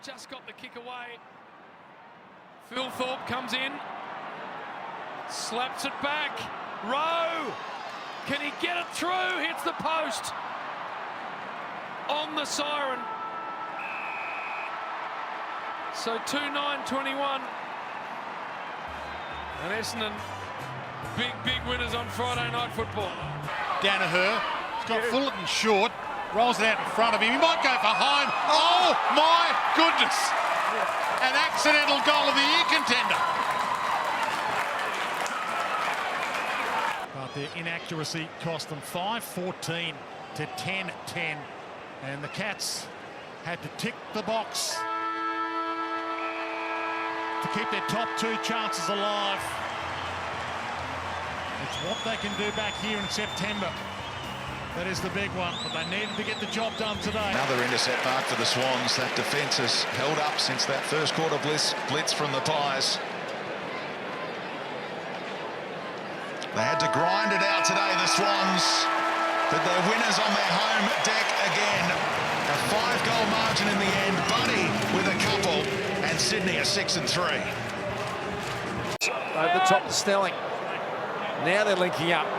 just got the kick away. Phil Thorpe comes in, slaps it back. Rowe, can he get it through? Hits the post on the siren. So 2-9-21. And Essendon, big winners on Friday night football. Danaher, he's got Fullerton short, rolls it out in front of him. He might go for home. Oh my goodness! An accidental goal of the year contender. But their inaccuracy cost them 5-14 to 10-10. And the Cats had to tick the box to keep their top two chances alive. It's what they can do back here in September. That is the big one, but they needed to get the job done today. Another intercept mark for the Swans. That defence has held up since that first quarter blitz from the Pies. They had to grind it out today, the Swans, but they're winners on their home deck again. A 5-goal margin in the end. Buddy with a couple, and Sydney are 6-3. Over the top to Snelling. Now they're linking up.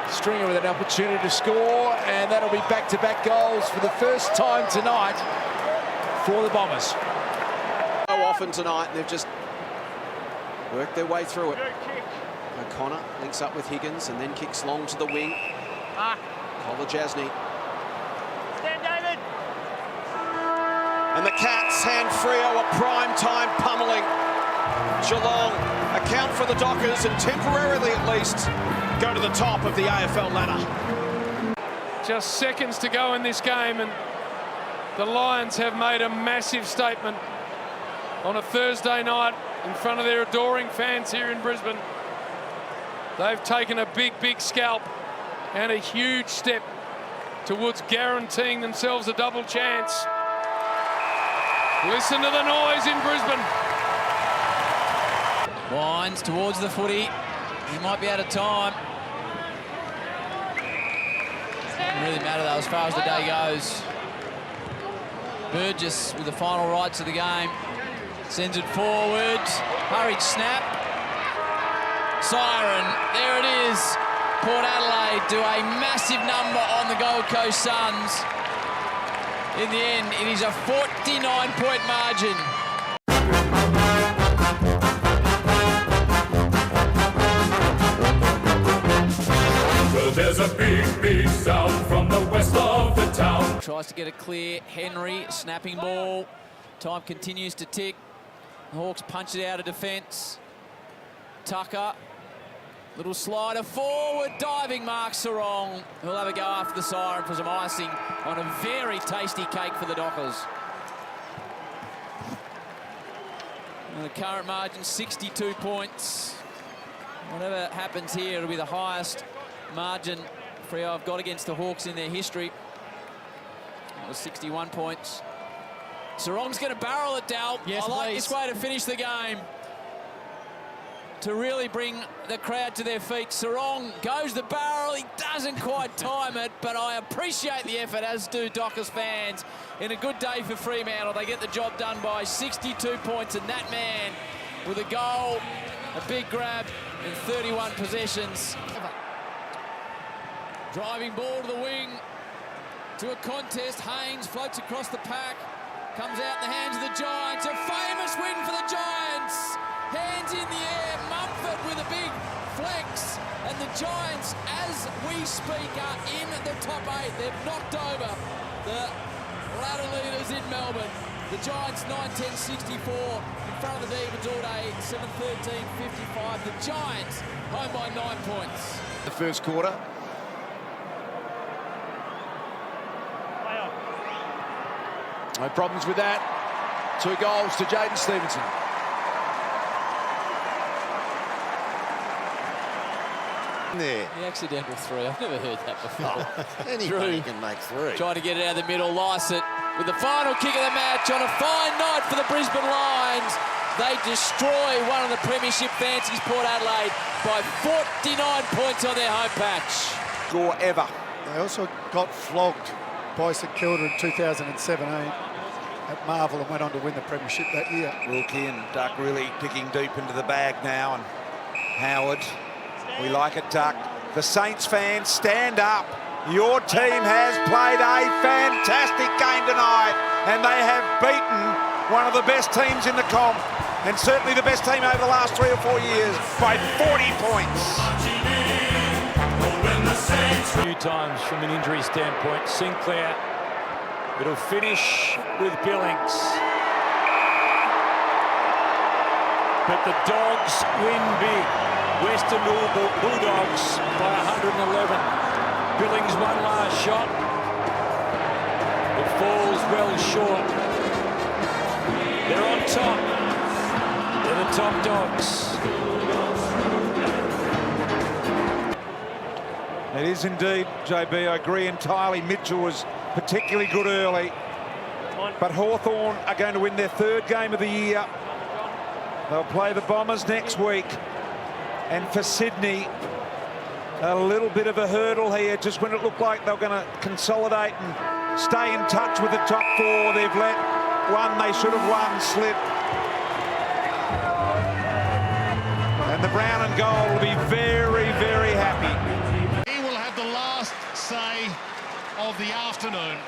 Stringer with an opportunity to score, and that'll be back-to-back goals for the first time tonight for the Bombers. So often tonight, they've just worked their way through it. O'Connor links up with Higgins and then kicks long to the wing. Kolajasny. Stand, David. And the Cats hand Freo a prime-time pummeling. Geelong account for the Dockers and temporarily at least go to the top of the AFL ladder. Just seconds to go in this game, and the Lions have made a massive statement on a Thursday night in front of their adoring fans here in Brisbane. They've taken a big scalp and a huge step towards guaranteeing themselves a double chance. Listen to the noise in Brisbane. Wines towards the footy. He might be out of time. Doesn't really matter though as far as the day goes. Burgess with the final rights of the game. Sends it forwards. Hurried snap. Siren. There it is. Port Adelaide do a massive number on the Gold Coast Suns. In the end, it is a 49-point margin. There's a big sound from the west of the town. Tries to get it clear. Henry, snapping ball. Time continues to tick. The Hawks punch it out of defence. Tucker, little slider forward, diving mark Sarong. He'll have a go after the siren for some icing on a very tasty cake for the Dockers. And the current margin, 62 points. Whatever happens here, it'll be the highest margin Freo have got against the Hawks in their history. It was 61 points. Sarong's going to barrel it, Dal. Yes, I like please. this way to finish the game. To really bring the crowd to their feet. Sarong goes the barrel. He doesn't quite time it, but I appreciate the effort, as do Dockers fans. In a good day for Fremantle, they get the job done by 62 points, and that man with a goal, a big grab in 31 possessions. Driving ball to the wing, to a contest. Haynes floats across the pack, comes out in the hands of the Giants. A famous win for the Giants. Hands in the air, Mumford with a big flex. And the Giants, as we speak, are in the top 8. They've knocked over the ladder leaders in Melbourne. The Giants 9-10-64 in front of the Demons all day, 7-13-55. The Giants home by 9 points. The first quarter. No problems with that. 2 goals to Jaden Stevenson. There. The accidental 3, I've never heard that before. Anybody can make 3. Trying to get it out of the middle, Lysett with the final kick of the match on a fine night for the Brisbane Lions. They destroy one of the premiership fancies, Port Adelaide, by 49 points on their home patch. Score ever. They also got flogged by St Kilda in 2017. at Marvel and went on to win the premiership that year. Wilkie and Duck really digging deep into the bag now, and Howard, we like it, Duck. The Saints fans, stand up. Your team has played a fantastic game tonight, and they have beaten one of the best teams in the comp, and certainly the best team over the last 3 or 4 years, by 40 points. A few times from an injury standpoint. Sinclair, it'll finish with Billings. But the Dogs win big. Western Bulldogs by 111. Billings one last shot. It falls well short. They're on top. They're the top Dogs. It is indeed, JB, I agree entirely. Mitchell was particularly good early. But Hawthorn are going to win their 3rd game of the year. They'll play the Bombers next week. And for Sydney, a little bit of a hurdle here, just when it looked like they were going to consolidate and stay in touch with the top 4. They've let one they should have won slip. And the brown and gold will be very, very happy. He will have the last say of the afternoon.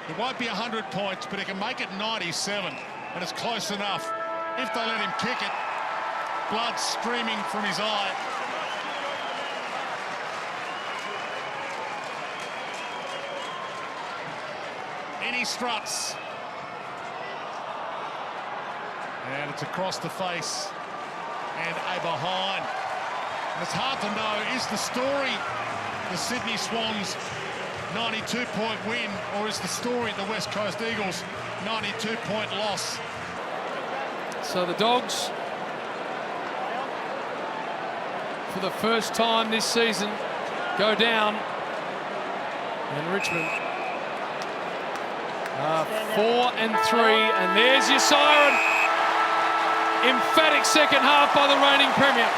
It won't be 100 points, but he can make it 97, and it's close enough. If they let him kick it, blood streaming from his eye. In he struts. And it's across the face and a behind. And it's hard to know, is the story the Sydney Swans 92-point win, or is the story the West Coast Eagles 92-point loss? So the Dogs, for the first time this season, go down. And Richmond 4 and 3, and there's your siren. Emphatic second half by the reigning Premier.